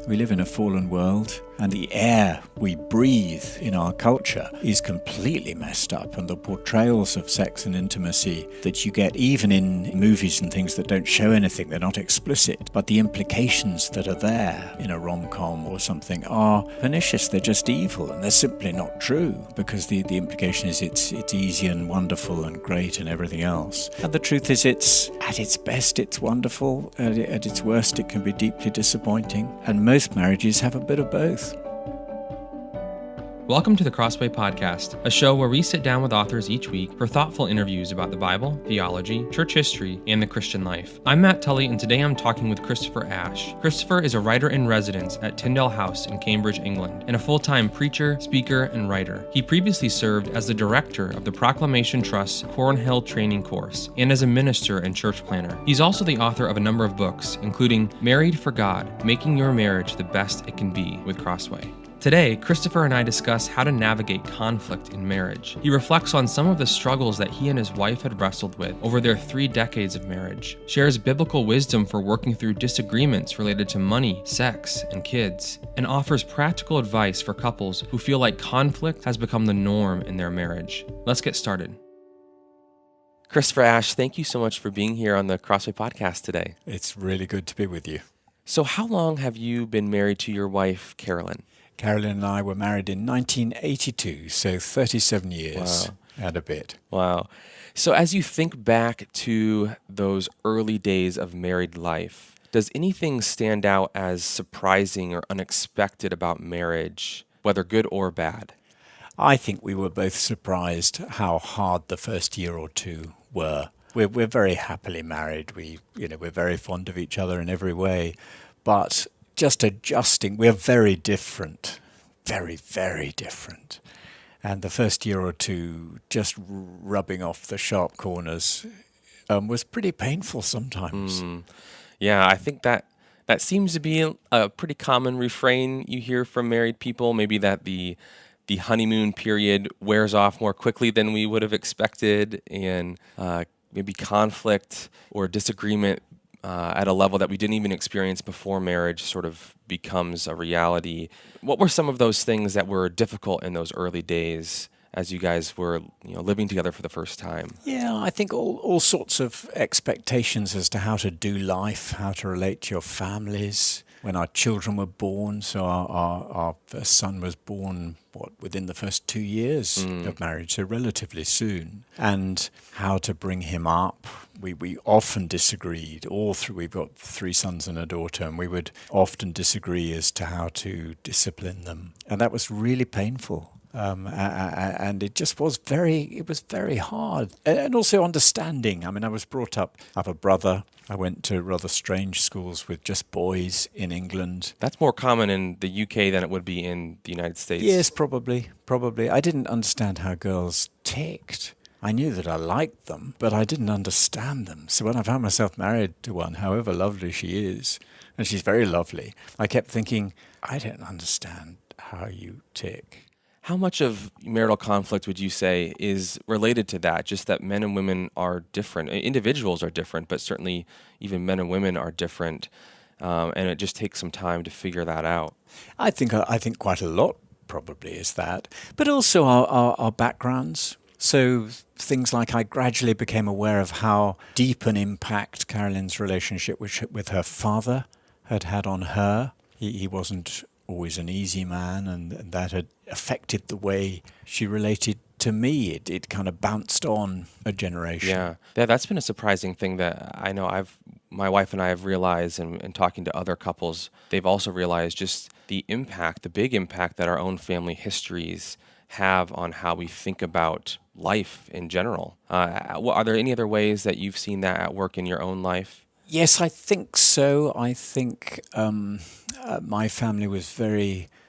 We live in a fallen world, and the air we breathe in our culture is completely messed up, and the portrayals of sex and intimacy that you get even in movies and things that don't show anything, they're not explicit, but the implications that are there in a rom-com or something are pernicious. They're just evil, and they're simply not true, because the implication is it's easy and wonderful and great and everything else. And the truth is, it's at its best it's wonderful, at its worst it can be deeply disappointing, and most marriages have a bit of both. Welcome to the Crossway Podcast, a show where we sit down with authors each week for thoughtful interviews about the Bible, theology, church history, and the Christian life. I'm Matt Tully, and today I'm talking with Christopher Ashe. Christopher is a writer-in-residence at Tyndale House in Cambridge, England, and a full-time preacher, speaker, and writer. He previously served as the director of the Proclamation Trust's Cornhill Training Course and as a minister and church planner. He's also the author of a number of books, including Married for God, Making Your Marriage the Best It Can Be with Crossway. Today, Christopher and I discuss how to navigate conflict in marriage. He reflects on some of the struggles that he and his wife had wrestled with over their 3 decades of marriage, shares biblical wisdom for working through disagreements related to money, sex, and kids, and offers practical advice for couples who feel like conflict has become the norm in their marriage. Let's get started. Christopher Ashe, thank you so much for being here on the Crossway Podcast today. It's really good to be with you. So how long have you been married to your wife, Carolyn? Carolyn and I were married in 1982, so 37 years and a bit. Wow. So as you think back to those early days of married life, does anything stand out as surprising or unexpected about marriage, whether good or bad? I think we were both surprised how hard the first year or two were. We're very happily married. We're very fond of each other in every way, but just adjusting, we're very different, very, very different. And the first year or two, just rubbing off the sharp corners was pretty painful sometimes. Yeah, I think that seems to be a pretty common refrain you hear from married people, maybe that the honeymoon period wears off more quickly than we would have expected, and maybe conflict or disagreement at a level that we didn't even experience before marriage sort of becomes a reality. What were some of those things that were difficult in those early days as you guys were living together for the first time? Yeah, I think all sorts of expectations as to how to do life, how to relate to your families. When our children were born, so our first son was born, within the first 2 years of marriage, so relatively soon, and how to bring him up. We often disagreed, we've got 3 sons and a daughter, and we would often disagree as to how to discipline them. And that was really painful. And it just was very hard. And also understanding. I mean, I was brought up, I have a brother. I went to rather strange schools with just boys in England. That's more common in the UK than it would be in the United States. Yes, probably. I didn't understand how girls ticked. I knew that I liked them, but I didn't understand them. So when I found myself married to one, however lovely she is, and she's very lovely, I kept thinking, I don't understand how you tick. How much of marital conflict would you say is related to that? Just that men and women are different. Individuals are different, but certainly even men and women are different. And it just takes some time to figure that out. I think quite a lot probably is that. But also our backgrounds. So things like I gradually became aware of how deep an impact Carolyn's relationship with her father had on her. He wasn't always an easy man, and that had affected the way she related to me. It kind of bounced on a generation. Yeah, that's been a surprising thing that I know my wife and I have realized, and talking to other couples, they've also realized just the big impact that our own family histories have on how we think about life in general. Are there any other ways that you've seen that at work in your own life? Yes, I think so. I think my family was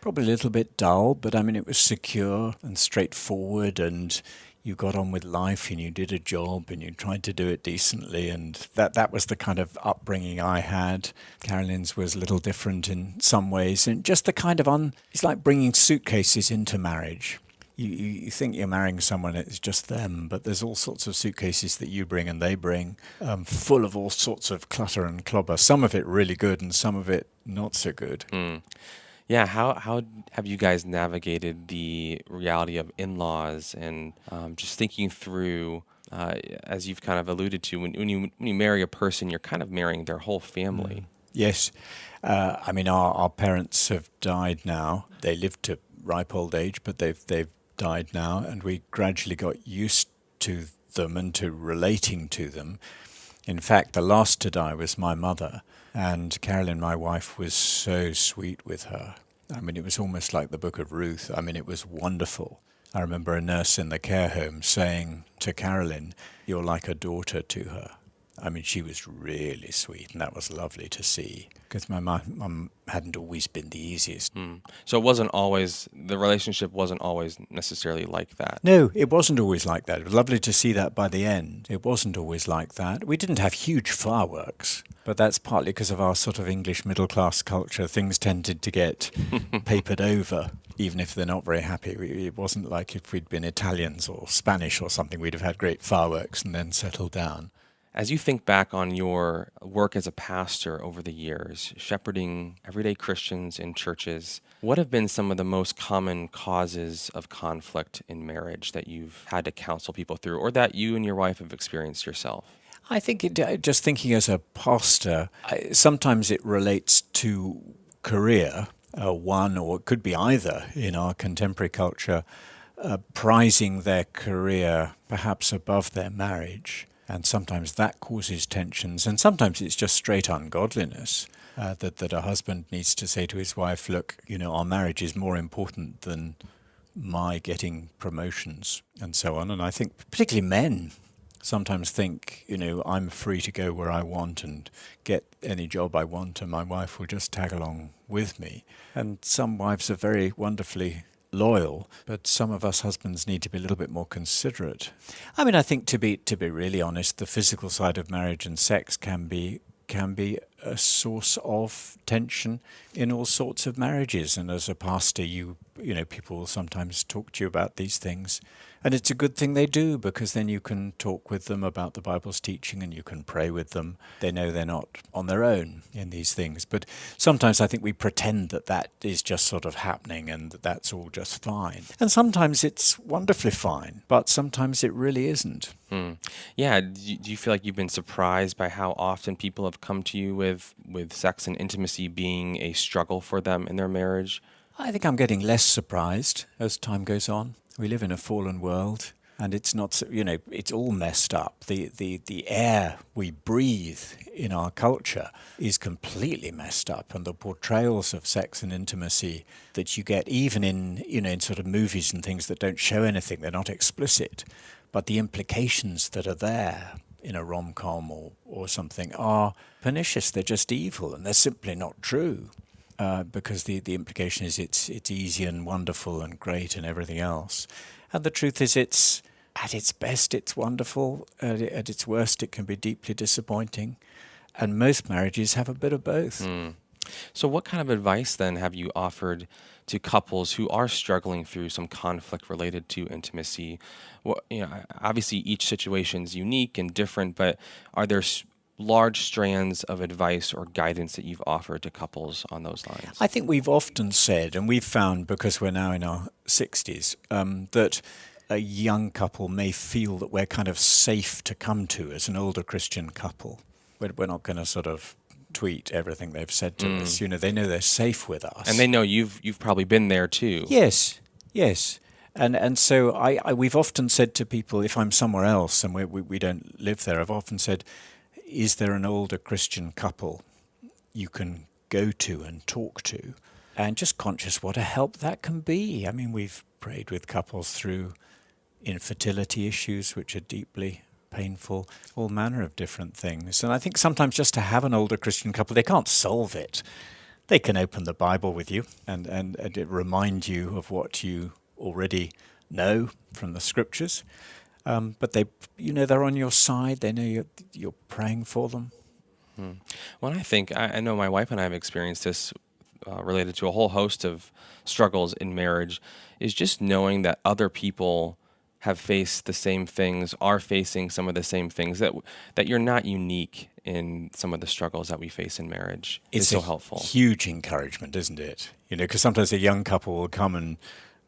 probably a little bit dull, but I mean, it was secure and straightforward, and you got on with life and you did a job and you tried to do it decently, and that was the kind of upbringing I had. Carolyn's was a little different in some ways, and just the kind of it's like bringing suitcases into marriage. you think you're marrying someone, it's just them, but there's all sorts of suitcases that you bring and they bring, full of all sorts of clutter and clobber. Some of it really good and some of it not so good. Yeah, how have you guys navigated the reality of in-laws and just thinking through, as you've kind of alluded to, when you marry a person, you're kind of marrying their whole family. Yes. I mean, our parents have died now. They lived to ripe old age, but they've died now, and we gradually got used to them and to relating to them. In fact, the last to die was my mother, and Carolyn, my wife, was so sweet with her. I mean, it was almost like the book of Ruth. I mean, it was wonderful. I remember a nurse in the care home saying to Carolyn, "You're like a daughter to her." I mean, she was really sweet, and that was lovely to see, because my mum hadn't always been the easiest. So the relationship wasn't always necessarily like that. No, it wasn't always like that. It was lovely to see that by the end. It wasn't always like that. We didn't have huge fireworks, but that's partly because of our sort of English middle-class culture. Things tended to get papered over, even if they're not very happy. It wasn't like if we'd been Italians or Spanish or something, we'd have had great fireworks and then settled down. As you think back on your work as a pastor over the years, shepherding everyday Christians in churches, what have been some of the most common causes of conflict in marriage that you've had to counsel people through, or that you and your wife have experienced yourself? I think just thinking as a pastor, sometimes it relates to career, one, or it could be either in our contemporary culture, prizing their career perhaps above their marriage. And sometimes that causes tensions, and sometimes it's just straight ungodliness, that a husband needs to say to his wife, "Look, our marriage is more important than my getting promotions," and so on. And I think particularly men sometimes think, I'm free to go where I want and get any job I want, and my wife will just tag along with me. And some wives are very wonderfully loyal, but some of us husbands need to be a little bit more considerate. I mean, I think to be really honest, the physical side of marriage and sex can be a source of tension in all sorts of marriages. And as a pastor, people will sometimes talk to you about these things. And it's a good thing they do, because then you can talk with them about the Bible's teaching and you can pray with them. They know they're not on their own in these things. But sometimes I think we pretend that is just sort of happening and that's all just fine. And sometimes it's wonderfully fine, but sometimes it really isn't. Yeah. Do you feel like you've been surprised by how often people have come to you with sex and intimacy being a struggle for them in their marriage? I think I'm getting less surprised as time goes on. We live in a fallen world, and it's not, it's all messed up. The air we breathe in our culture is completely messed up, and the portrayals of sex and intimacy that you get, even in sort of movies and things that don't show anything, they're not explicit, but the implications that are there in a rom-com or something are pernicious. They're just evil, and they're simply not true. Because the implication is it's easy and wonderful and great and everything else. And the truth is, it's at its best, it's wonderful. At its worst, it can be deeply disappointing. And most marriages have a bit of both. So what kind of advice then have you offered to couples who are struggling through some conflict related to intimacy? Well, obviously each situation is unique and different, but are there large strands of advice or guidance that you've offered to couples on those lines? I think we've often said, and we've found, because we're now in our 60s, that a young couple may feel that we're kind of safe to come to as an older Christian couple. We're not going to sort of tweet everything they've said to us. They know they're safe with us. And they know you've probably been there too. Yes. And so we've often said to people, if I'm somewhere else and we don't live there, I've often said, is there an older Christian couple you can go to and talk to? And just conscious what a help that can be. I mean, we've prayed with couples through infertility issues, which are deeply painful, all manner of different things. And I think sometimes just to have an older Christian couple, they can't solve it. They can open the Bible with you and it remind you of what you already know from the Scriptures. But they're on your side. They know you're praying for them. Well, I think I know my wife and I have experienced this related to a whole host of struggles in marriage is just knowing that other people have faced the same things, are facing some of the same things, that you're not unique in some of the struggles that we face in marriage. It's so helpful. Huge encouragement, isn't it? Because sometimes a young couple will come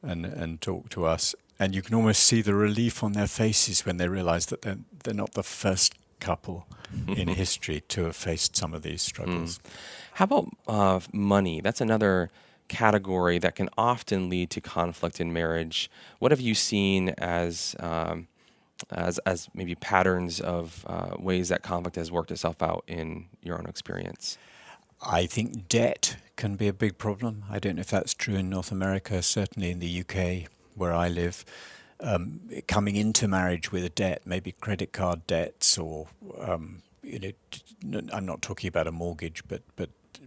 and talk to us, and you can almost see the relief on their faces when they realize that they're not the first couple in history to have faced some of these struggles. How about money? That's another category that can often lead to conflict in marriage. What have you seen as maybe patterns of ways that conflict has worked itself out in your own experience? I think debt can be a big problem. I don't know if that's true in North America, certainly in the UK where I live. Coming into marriage with a debt, maybe credit card debts or, I'm not talking about a mortgage, but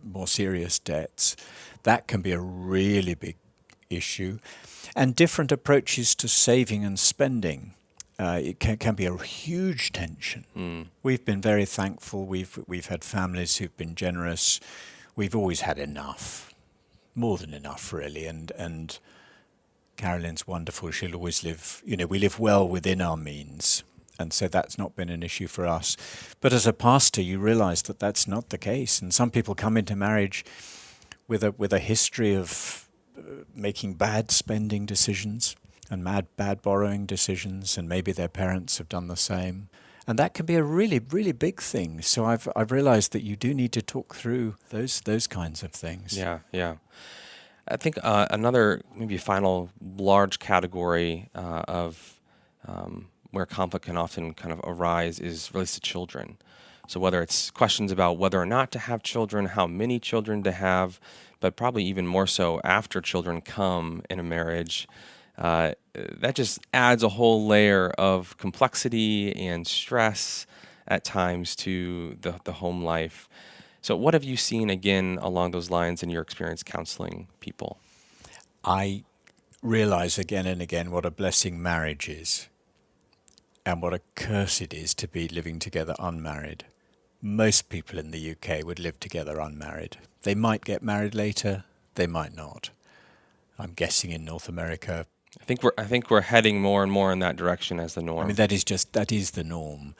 more serious debts, that can be a really big issue. And different approaches to saving and spending. It can be a huge tension. We've been very thankful. We've had families who've been generous. We've always had enough, more than enough, really. And Carolyn's wonderful. She'll always live. We live well within our means, and so that's not been an issue for us. But as a pastor, you realise that that's not the case. And some people come into marriage with a history of making bad spending decisions and bad borrowing decisions, and maybe their parents have done the same. And that can be a really, really big thing. So I've realized that you do need to talk through those kinds of things. Yeah. I think another maybe final large category of where conflict can often kind of arise is related to children. So whether it's questions about whether or not to have children, how many children to have, but probably even more so after children come in a marriage, that just adds a whole layer of complexity and stress at times to the home life. So what have you seen, again, along those lines in your experience counseling people? I realize again and again what a blessing marriage is and what a curse it is to be living together unmarried. Most people in the UK would live together unmarried. They might get married later, they might not. I'm guessing in North America, I think we're heading more and more in that direction as the norm. I mean, that is the norm.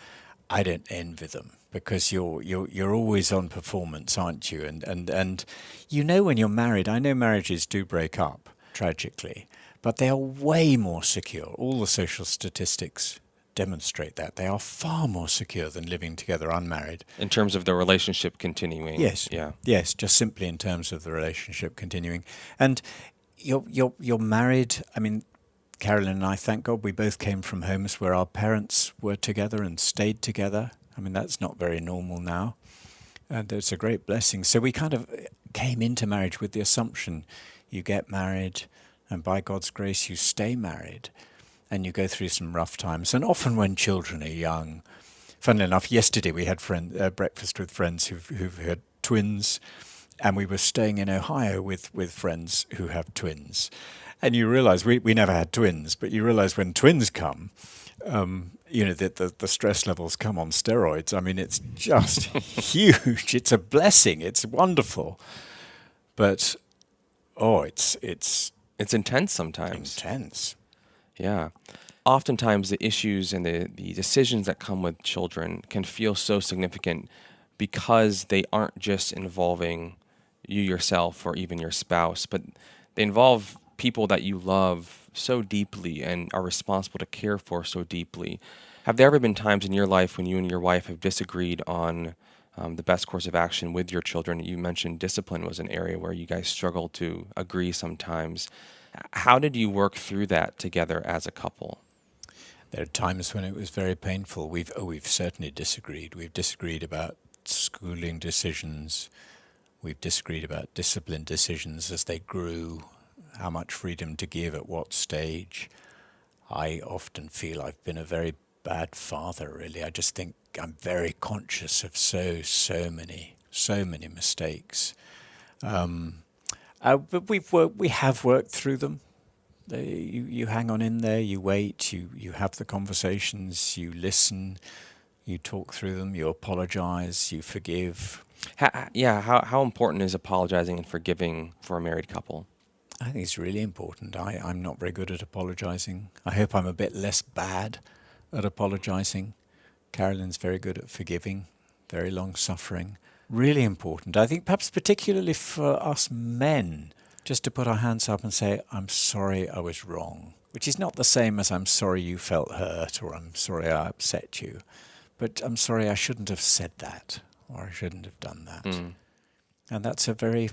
I don't envy them because you're always on performance, aren't you? And when you're married, I know marriages do break up tragically, but they are way more secure. All the social statistics demonstrate that. They are far more secure than living together unmarried. In terms of the relationship continuing. Yes. Yeah. Yes, just simply in terms of the relationship continuing. And you're married. I mean, Carolyn and I, thank God, we both came from homes where our parents were together and stayed together. I mean, that's not very normal now. And it's a great blessing. So we kind of came into marriage with the assumption you get married and by God's grace you stay married and you go through some rough times. And often when children are young, funnily enough, yesterday we had breakfast with friends who've had twins, and we were staying in Ohio with friends who have twins. And you realize, we never had twins, but you realize when twins come, that the stress levels come on steroids. I mean, it's just huge. It's a blessing. It's wonderful. But, it's intense sometimes. Intense. Yeah. Oftentimes the issues and the decisions that come with children can feel so significant because they aren't just involving you yourself or even your spouse, but they involve people that you love so deeply and are responsible to care for so deeply. Have there ever been times in your life when you and your wife have disagreed on the best course of action with your children? You mentioned discipline was an area where you guys struggled to agree sometimes. How did you work through that together as a couple? There are times when it was very painful. We've certainly disagreed. We've disagreed about schooling decisions. We've disagreed about discipline decisions as they grew, how much freedom to give at what stage. I often feel I've been a very bad father, really. I just think I'm very conscious of so many mistakes. But we have worked through them. You hang on in there, you wait, you have the conversations, you listen, you talk through them, you apologize, you forgive. How important is apologizing and forgiving for a married couple? I think it's really important. I'm not very good at apologizing. I hope I'm a bit less bad at apologizing. Carolyn's very good at forgiving, very long-suffering. Really important. I think perhaps particularly for us men, just to put our hands up and say, I'm sorry I was wrong, which is not the same as I'm sorry you felt hurt or I'm sorry I upset you. But I'm sorry I shouldn't have said that or I shouldn't have done that. And that's a very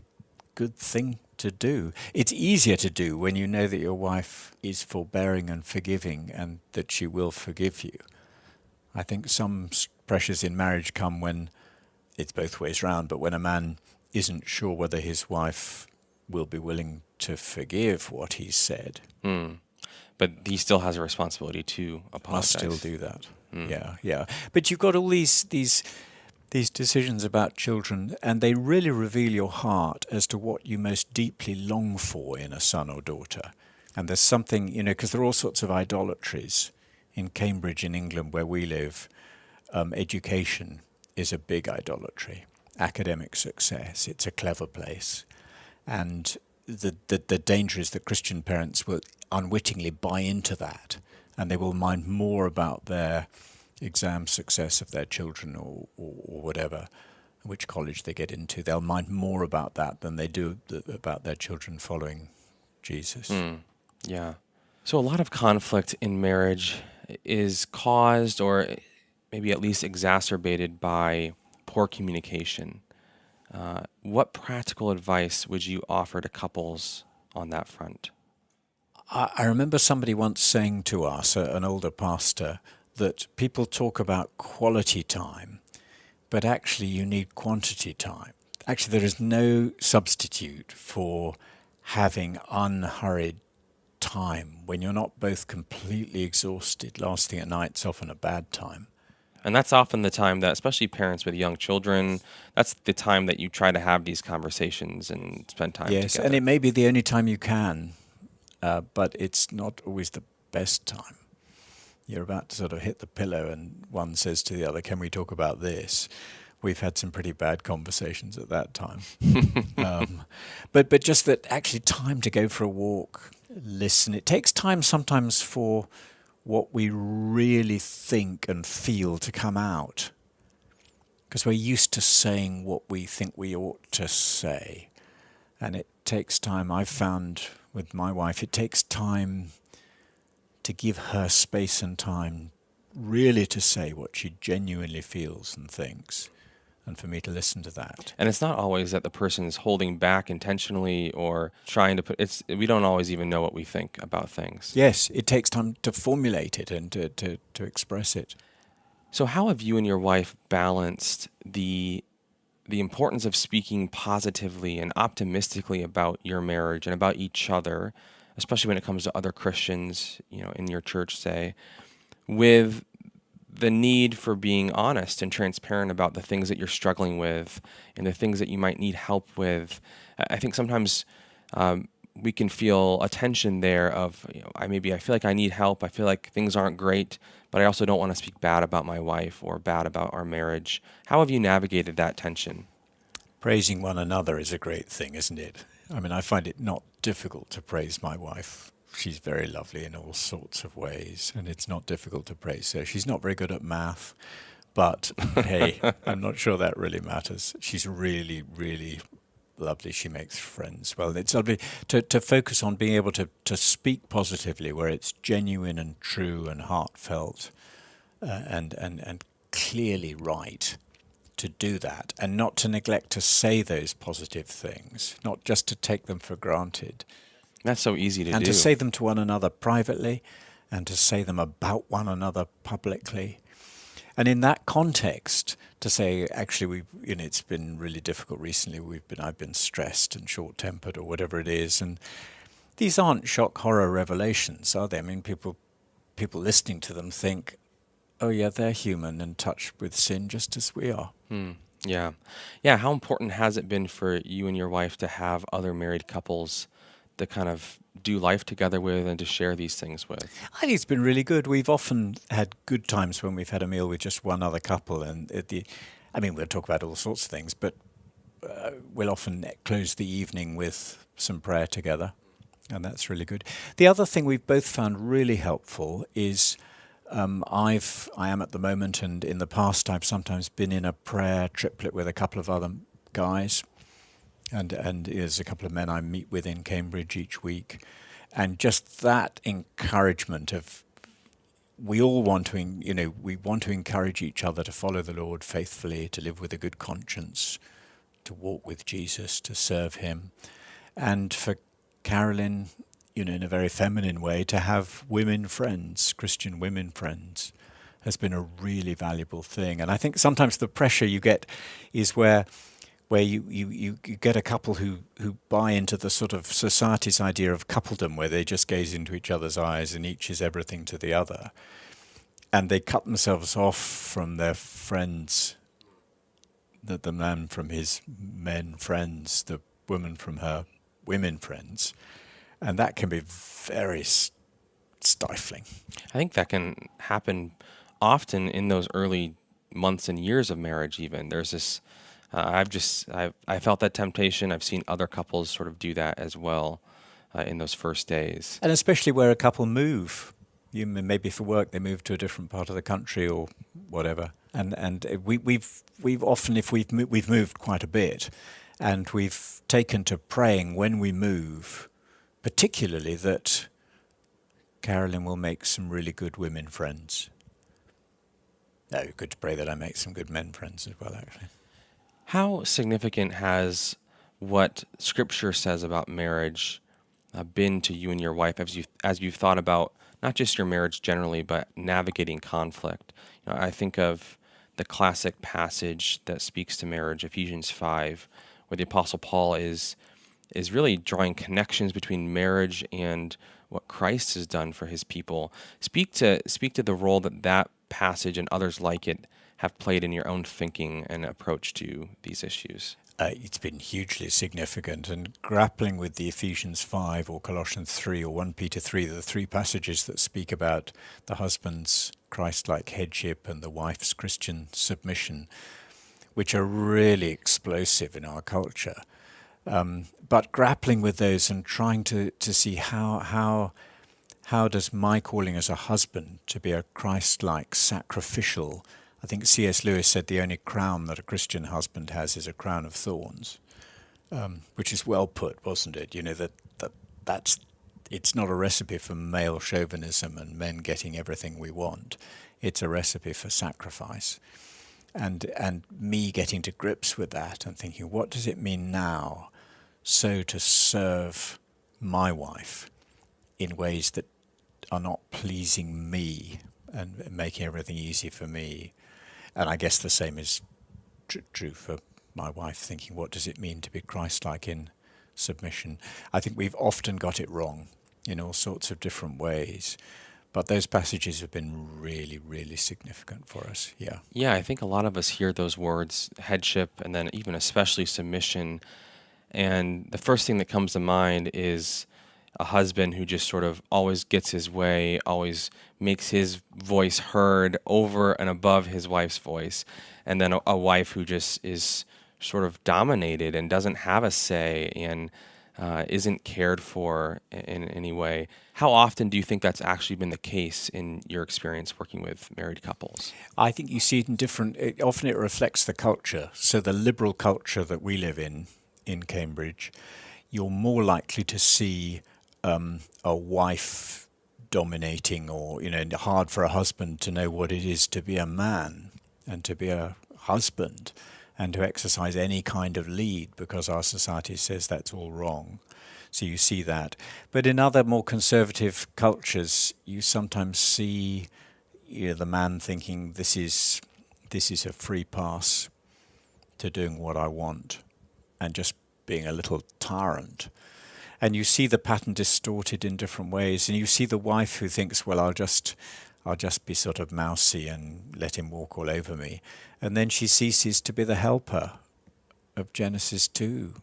good thing to do. It's easier to do when you know that your wife is forbearing and forgiving and that she will forgive you. I think some pressures in marriage come when it's both ways round, but when a man isn't sure whether his wife will be willing to forgive what he said. But he still has a responsibility to apologize. Must still do that. Yeah. But you've got all these decisions about children, and they really reveal your heart as to what you most deeply long for in a son or daughter. And there's something, because there are all sorts of idolatries. In Cambridge, in England, where we live, education is a big idolatry. Academic success, it's a clever place. And the danger is that Christian parents will unwittingly buy into that, and they will mind more about their exam success of their children or whatever, which college they get into. They'll mind more about that than they do about their children following Jesus. Yeah. So a lot of conflict in marriage is caused or maybe at least exacerbated by poor communication. What practical advice would you offer to couples on that front? I remember somebody once saying to us, an older pastor, that people talk about quality time, but actually you need quantity time. Actually, there is no substitute for having unhurried time when you're not both completely exhausted. Last thing at night's often a bad time. And that's often the time that, especially parents with young children, that's the time that you try to have these conversations and spend time together. Yes, and it may be the only time you can, but it's not always the best time. You're about to sort of hit the pillow and one says to the other, can we talk about this? We've had some pretty bad conversations at that time. But just that actually time to go for a walk, listen. It takes time sometimes for what we really think and feel to come out, because we're used to saying what we think we ought to say. And it takes time. I've found with my wife, it takes time to give her space and time really to say what she genuinely feels and thinks, and for me to listen to that. And it's not always that the person is holding back intentionally or trying to we don't always even know what we think about things. Yes, it takes time to formulate it and to express it. So how have you and your wife balanced the importance of speaking positively and optimistically about your marriage and about each other, especially when it comes to other Christians, in your church, say, with the need for being honest and transparent about the things that you're struggling with and the things that you might need help with? I think sometimes we can feel a tension there of, I feel like I need help. I feel like things aren't great, but I also don't want to speak bad about my wife or bad about our marriage. How have you navigated that tension? Praising one another is a great thing, isn't it? I find it not difficult to praise my wife. She's very lovely in all sorts of ways, and it's not difficult to praise her. She's not very good at math, but hey, I'm not sure that really matters. She's really, really lovely. She makes friends. Well, it's lovely to focus on being able to speak positively where it's genuine and true and heartfelt and clearly right. To do that and not to neglect to say those positive things, not just to take them for granted. That's so easy to do. And to say them to one another privately and to say them about one another publicly. And in that context, to say, actually, it's been really difficult recently. I've been stressed and short-tempered or whatever it is. And these aren't shock horror revelations, are they? People listening to them think, oh yeah, they're human and touched with sin just as we are. Yeah. How important has it been for you and your wife to have other married couples to kind of do life together with and to share these things with? I think it's been really good. We've often had good times when we've had a meal with just one other couple, and I mean, we'll talk about all sorts of things, but we'll often close the evening with some prayer together, and that's really good. The other thing we've both found really helpful is I am at the moment, and in the past I've sometimes been in a prayer triplet with a couple of other guys, and there's a couple of men I meet with in Cambridge each week, and just that encouragement of we all want to, we want to encourage each other to follow the Lord faithfully, to live with a good conscience, to walk with Jesus, to serve him. And for Carolyn, in a very feminine way, to have women friends, Christian women friends, has been a really valuable thing. And I think sometimes the pressure you get is where you get a couple who buy into the sort of society's idea of coupledom, where they just gaze into each other's eyes and each is everything to the other. And they cut themselves off from their friends, the man from his men friends, the woman from her women friends. And that can be very stifling. I think that can happen often in those early months and years of marriage even. There's this... I felt that temptation. I've seen other couples sort of do that as well in those first days. And especially where a couple move, maybe for work they move to a different part of the country or whatever. And we've often, if we've moved quite a bit, and we've taken to praying when we move, particularly that Carolyn will make some really good women friends. No, good to pray that I make some good men friends as well, actually. How significant has what Scripture says about marriage been to you and your wife as you've thought about not just your marriage generally, but navigating conflict? I think of the classic passage that speaks to marriage, Ephesians 5, where the Apostle Paul is really drawing connections between marriage and what Christ has done for his people. Speak to the role that passage and others like it have played in your own thinking and approach to these issues. It's been hugely significant, and grappling with the Ephesians 5 or Colossians 3 or 1 Peter 3, the three passages that speak about the husband's Christ-like headship and the wife's Christian submission, which are really explosive in our culture. But grappling with those and trying to see how does my calling as a husband to be a Christ-like sacrificial. I think C.S. Lewis said the only crown that a Christian husband has is a crown of thorns, which is well put, wasn't it? That's it's not a recipe for male chauvinism and men getting everything we want. It's a recipe for sacrifice. And me getting to grips with that and thinking, what does it mean now so to serve my wife in ways that are not pleasing me and making everything easy for me? And I guess the same is true for my wife, thinking, what does it mean to be Christ-like in submission? I think we've often got it wrong in all sorts of different ways. But those passages have been really, really significant for us, yeah. Yeah, I think a lot of us hear those words, headship, and then even especially submission. And the first thing that comes to mind is a husband who just sort of always gets his way, always makes his voice heard over and above his wife's voice. And then a wife who just is sort of dominated and doesn't have a say and isn't cared for in any way. How often do you think that's actually been the case in your experience working with married couples? I think you see it in often it reflects the culture. So the liberal culture that we live in Cambridge, you're more likely to see a wife dominating, or hard for a husband to know what it is to be a man and to be a husband and to exercise any kind of lead, because our society says that's all wrong. So you see that. But in other more conservative cultures, you sometimes see the man thinking this is a free pass to doing what I want and just being a little tyrant. And you see the pattern distorted in different ways. And you see the wife who thinks, well, I'll just be sort of mousy and let him walk all over me. And then she ceases to be the helper of Genesis 2,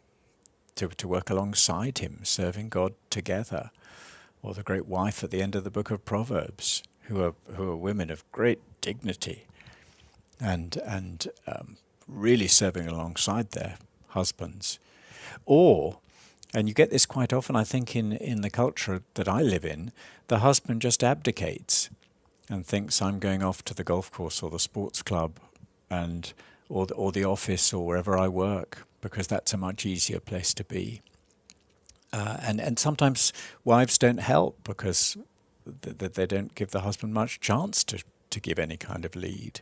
to work alongside him, serving God together. Or the great wife at the end of the book of Proverbs, who are women of great dignity and really serving alongside their husbands. Or, and you get this quite often, I think, in the culture that I live in, the husband just abdicates and thinks, I'm going off to the golf course or the sports club and or the office or wherever I work, because that's a much easier place to be. And sometimes wives don't help because they don't give the husband much chance to give any kind of lead.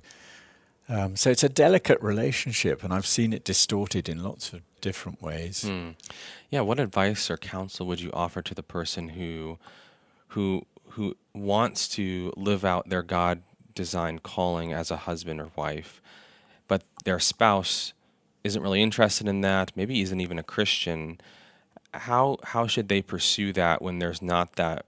So it's a delicate relationship, and I've seen it distorted in lots of different ways. Yeah, what advice or counsel would you offer to the person who wants to live out their God-designed calling as a husband or wife, but their spouse isn't really interested in that, maybe isn't even a Christian? How should they pursue that when there's not that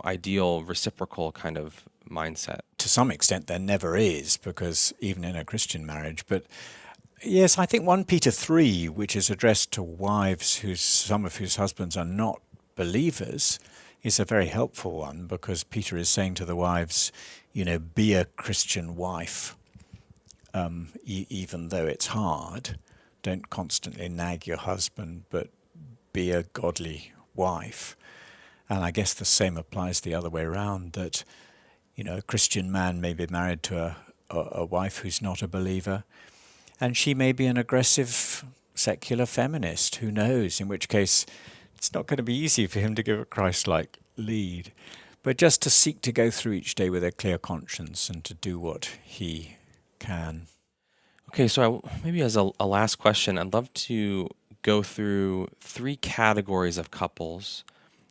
ideal reciprocal kind of mindset? To some extent, there never is, because even in a Christian marriage. But yes, I think 1 Peter 3, which is addressed to wives some of whose husbands are not believers, is a very helpful one, because Peter is saying to the wives, be a Christian wife, even though it's hard. Don't constantly nag your husband, but be a godly wife. And I guess the same applies the other way around, that a Christian man may be married to a wife who's not a believer, and she may be an aggressive secular feminist, who knows, in which case it's not going to be easy for him to give a Christ-like lead. But just to seek to go through each day with a clear conscience and to do what he can. Okay, so maybe as a last question, I'd love to go through 3 categories of couples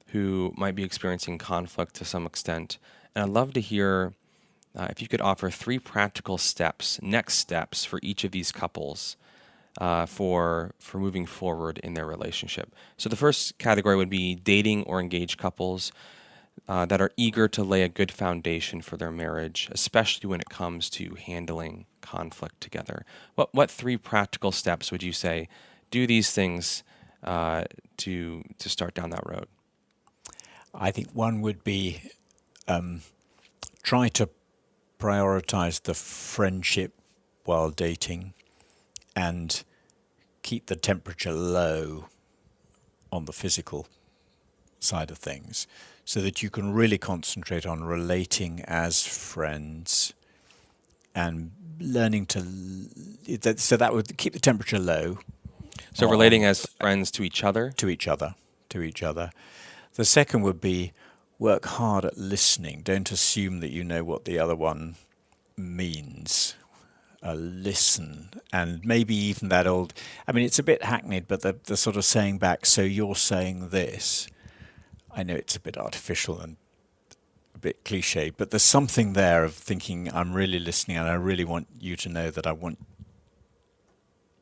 who might be experiencing conflict to some extent. And I'd love to hear if you could offer 3 practical steps, next steps for each of these couples for moving forward in their relationship. So the first category would be dating or engaged couples that are eager to lay a good foundation for their marriage, especially when it comes to handling conflict together. What 3 practical steps would you say? Do these things to start down that road? I think one would be try to prioritize the friendship while dating and keep the temperature low on the physical side of things, so that you can really concentrate on relating as friends and learning so that would keep the temperature low. So relating as friends to each other? To each other. The second would be work hard at listening. Don't assume that you know what the other one means. Listen. And maybe even that old, it's a bit hackneyed, but the sort of saying back, so you're saying this. I know it's a bit artificial and a bit cliche, but there's something there of thinking, I'm really listening and I really want you to know that I want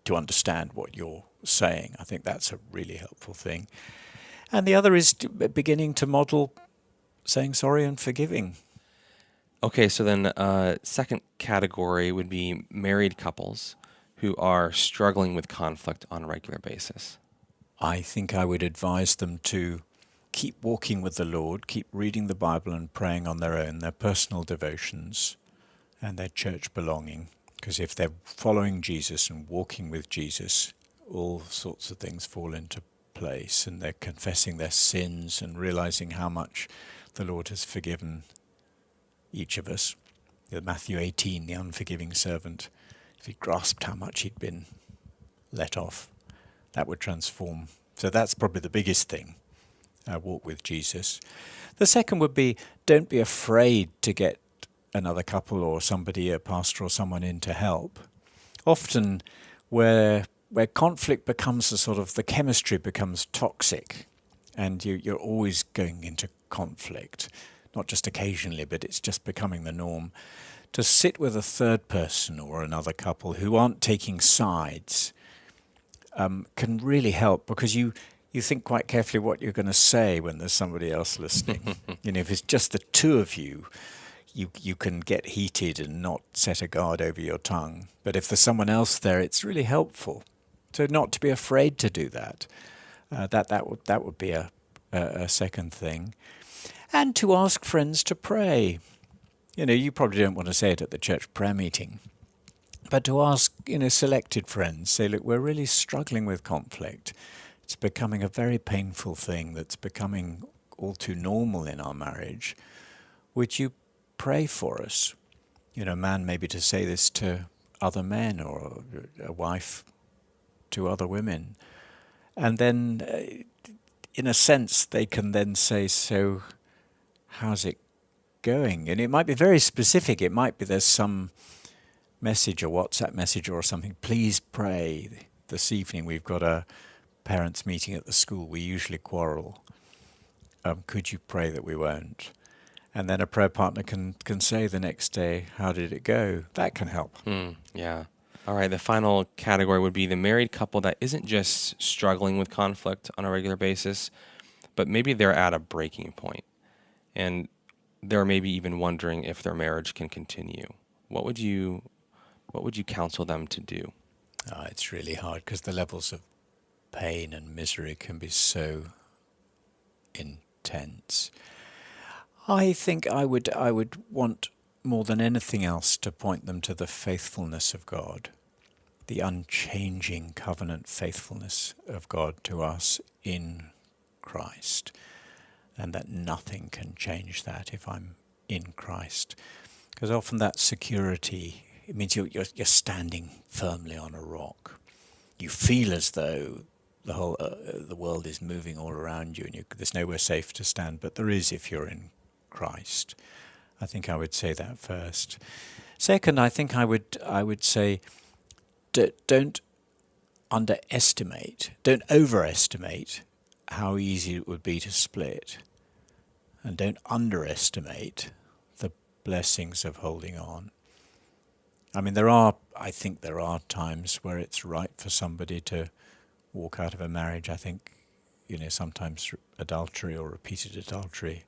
to understand what you're saying. I think that's a really helpful thing. And the other is beginning to model saying sorry and forgiving. Okay, so then second category would be married couples who are struggling with conflict on a regular basis. I think I would advise them to keep walking with the Lord, keep reading the Bible and praying on their own, their personal devotions and their church belonging. Because if they're following Jesus and walking with Jesus, all sorts of things fall into place, and they're confessing their sins and realizing how much the Lord has forgiven each of us. Matthew 18, the unforgiving servant, if he grasped how much he'd been let off, that would transform. So that's probably the biggest thing, walk with Jesus. The second would be, don't be afraid to get another couple or somebody, a pastor or someone in to help. Often where conflict becomes the chemistry becomes toxic, and you're always going into conflict, not just occasionally, but it's just becoming the norm. To sit with a third person or another couple who aren't taking sides can really help, because you think quite carefully what you're going to say when there's somebody else listening. If it's just the two of you, you can get heated and not set a guard over your tongue. But if there's someone else there, it's really helpful. So not to be afraid to do that. That would be a second thing. And to ask friends to pray. You probably don't want to say it at the church prayer meeting, But to ask, selected friends, say, look, we're really struggling with conflict. It's becoming a very painful thing that's becoming all too normal in our marriage. Would you pray for us? A man maybe to say this to other men, or a wife to other women. And then, in a sense, they can then say, so how's it going? And it might be very specific. It might be there's some message, or WhatsApp message or something. Please pray. This evening we've got a parents' meeting at the school. We usually quarrel. Could you pray that we won't? And then a prayer partner can say the next day, how did it go? That can help. Yeah. All right, the final category would be the married couple that isn't just struggling with conflict on a regular basis, but maybe they're at a breaking point, and they're maybe even wondering if their marriage can continue. What would you counsel them to do? It's really hard because the levels of pain and misery can be so intense. I think I would want more than anything else to point them to the faithfulness of God, the unchanging covenant faithfulness of God to us in Christ, and that nothing can change that if I'm in Christ. Because often that security, it means you're standing firmly on a rock. You feel as though the whole the world is moving all around you, and there's nowhere safe to stand, but there is if you're in Christ. I think I would say that first. Second, I think I would say don't overestimate how easy it would be to split, and don't underestimate the blessings of holding on. I mean, I think there are times where it's right for somebody to walk out of a marriage. I think, sometimes adultery or repeated adultery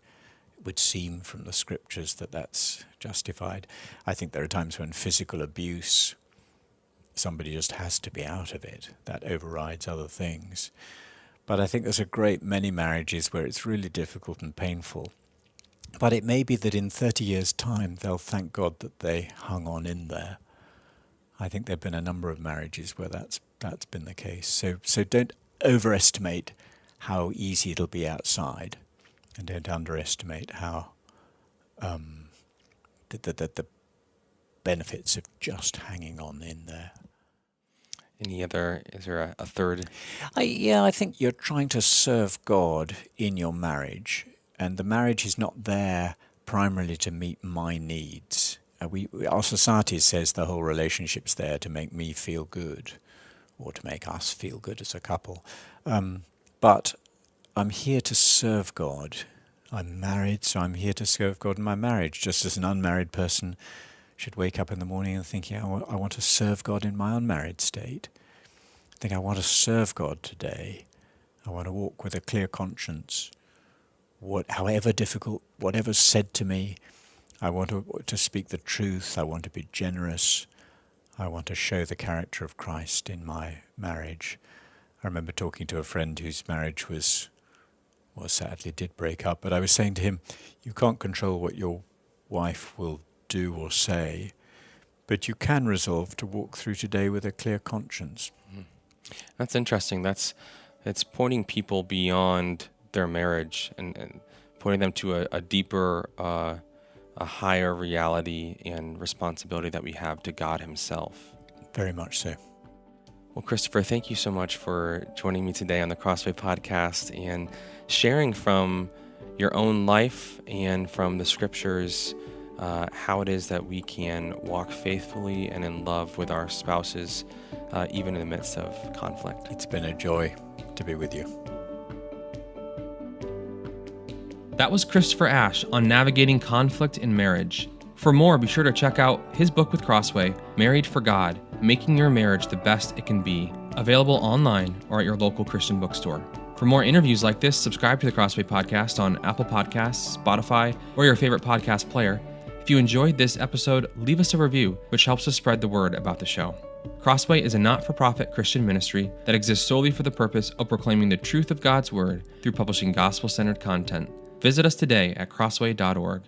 would seem from the scriptures that that's justified. I think there are times when physical abuse, somebody just has to be out of it. That overrides other things. But I think there's a great many marriages where it's really difficult and painful. But it may be that in 30 years' time, they'll thank God that they hung on in there. I think there have been a number of marriages where that's been the case. So don't overestimate how easy it'll be outside, and don't underestimate how the benefits of just hanging on in there. Is there a third? I think you're trying to serve God in your marriage, and the marriage is not there primarily to meet my needs. Our society says the whole relationship's there to make me feel good, or to make us feel good as a couple. But I'm here to serve God. I'm married, so I'm here to serve God in my marriage, just as an unmarried person should wake up in the morning and think, I want to serve God in my unmarried state. I think I want to serve God today. I want to walk with a clear conscience. However difficult, whatever's said to me, I want to speak the truth. I want to be generous. I want to show the character of Christ in my marriage. I remember talking to a friend whose marriage sadly did break up, but I was saying to him, you can't control what your wife will do or say, but you can resolve to walk through today with a clear conscience. That's interesting. It's pointing people beyond their marriage and pointing them to a deeper, a higher reality and responsibility that we have to God himself. Very much so. Well, Christopher, thank you so much for joining me today on the Crossway Podcast and sharing from your own life and from the scriptures how it is that we can walk faithfully and in love with our spouses, even in the midst of conflict. It's been a joy to be with you. That was Christopher Ash on navigating conflict in marriage. For more, be sure to check out his book with Crossway, Married for God, Making Your Marriage the Best It Can Be, available online or at your local Christian bookstore. For more interviews like this, subscribe to the Crossway Podcast on Apple Podcasts, Spotify, or your favorite podcast player. If you enjoyed this episode, leave us a review, which helps us spread the word about the show. Crossway is a not-for-profit Christian ministry that exists solely for the purpose of proclaiming the truth of God's Word through publishing gospel-centered content. Visit us today at crossway.org.